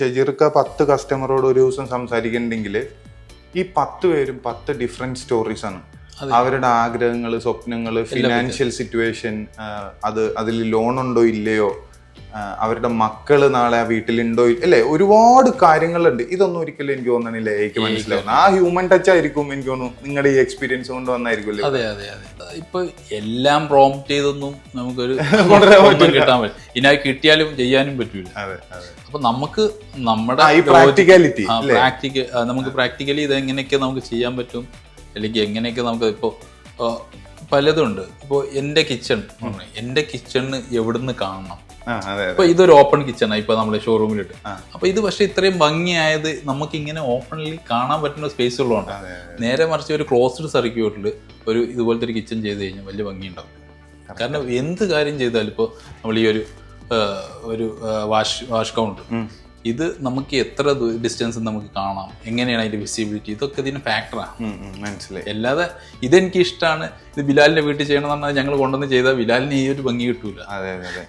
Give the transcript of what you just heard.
ഷജീർക്ക് 10 കസ്റ്റമറോട് ഒരു ദിവസം സംസാരിക്കുന്നുണ്ടെങ്കിൽ ഈ 10 പേരും 10 ഡിഫറെന്റ് സ്റ്റോറീസ് ആണ്. അവരുടെ ആഗ്രഹങ്ങൾ, സ്വപ്നങ്ങൾ, ഫിനാൻഷ്യൽ സിറ്റുവേഷൻ, അതിൽ ലോൺ ഉണ്ടോ ഇല്ലയോ, അവരുടെ മക്കള് നാളെ ആ വീട്ടിലുണ്ടോ അല്ലേ, ഒരുപാട് കാര്യങ്ങളുണ്ട്. ഇതൊന്നും ഒരിക്കലും എനിക്ക് തോന്നണില്ല എനിക്ക് മനസ്സിലാവുന്നത്. ആ ഹ്യൂമൻ ടച്ച് ആയിരിക്കും എനിക്ക് തോന്നുന്നു നിങ്ങളുടെ ഈ എക്സ്പീരിയൻസ് കൊണ്ട് വന്നായിരിക്കും. അതെ അതെ അതെ. ഇപ്പൊ എല്ലാം പ്രോംപ്റ്റ് ചെയ്തൊന്നും നമുക്കൊരു കിട്ടാൻ പറ്റും. ഇനി കിട്ടിയാലും ചെയ്യാനും പറ്റൂല. അപ്പൊ നമുക്ക് നമ്മുടെ പ്രാക്ടിക്കാലിറ്റി നമുക്ക് പ്രാക്ടിക്കലി ഇത് എങ്ങനെയൊക്കെ നമുക്ക് ചെയ്യാൻ പറ്റും, അല്ലെങ്കിൽ എങ്ങനെയൊക്കെ നമുക്ക് ഇപ്പോൾ പലതും ഉണ്ട്. ഇപ്പോൾ എൻ്റെ കിച്ചണ് എവിടുന്ന് കാണണം. ഇപ്പൊ ഇതൊരു ഓപ്പൺ കിച്ചണാണ് ഇപ്പൊ നമ്മുടെ ഷോറൂമിലിട്ട്. അപ്പൊ ഇത് പക്ഷെ ഇത്രയും ഭംഗിയായത് നമുക്ക് ഇങ്ങനെ ഓപ്പൺലി കാണാൻ പറ്റുന്ന സ്പേസ് ഉള്ളതുകൊണ്ട്. നേരെ മറിച്ച് ഒരു ക്ലോസ്ഡ് സർക്യൂട്ടിൽ ഒരു ഇതുപോലത്തെ ഒരു കിച്ചൺ ചെയ്ത് കഴിഞ്ഞാൽ വലിയ ഭംഗി ഉണ്ടാവും. കാരണം എന്ത് കാര്യം ചെയ്താലും ഇപ്പോൾ നമ്മൾ ഈ ഒരു വാഷ് കൗണ്ടർ, ഇത് നമുക്ക് എത്ര ഡിസ്റ്റൻസ് നമുക്ക് കാണാം, എങ്ങനെയാണ് അതിന്റെ വിസിബിലിറ്റി, ഇതൊക്കെ ഇതിന് ഫാക്ടറാണ്. മനസ്സിലായി. അല്ലാതെ ഇതെനിക്ക് ഇഷ്ടമാണ്, ഇത് ബിലാലിന്റെ വീട്ടിൽ ചെയ്യണമെന്ന് പറഞ്ഞാൽ ഞങ്ങൾ കൊണ്ടുവന്ന് ചെയ്താൽ ബിലാലിന് ഈ ഒരു ഭംഗി കിട്ടൂല. അതെ അതെ.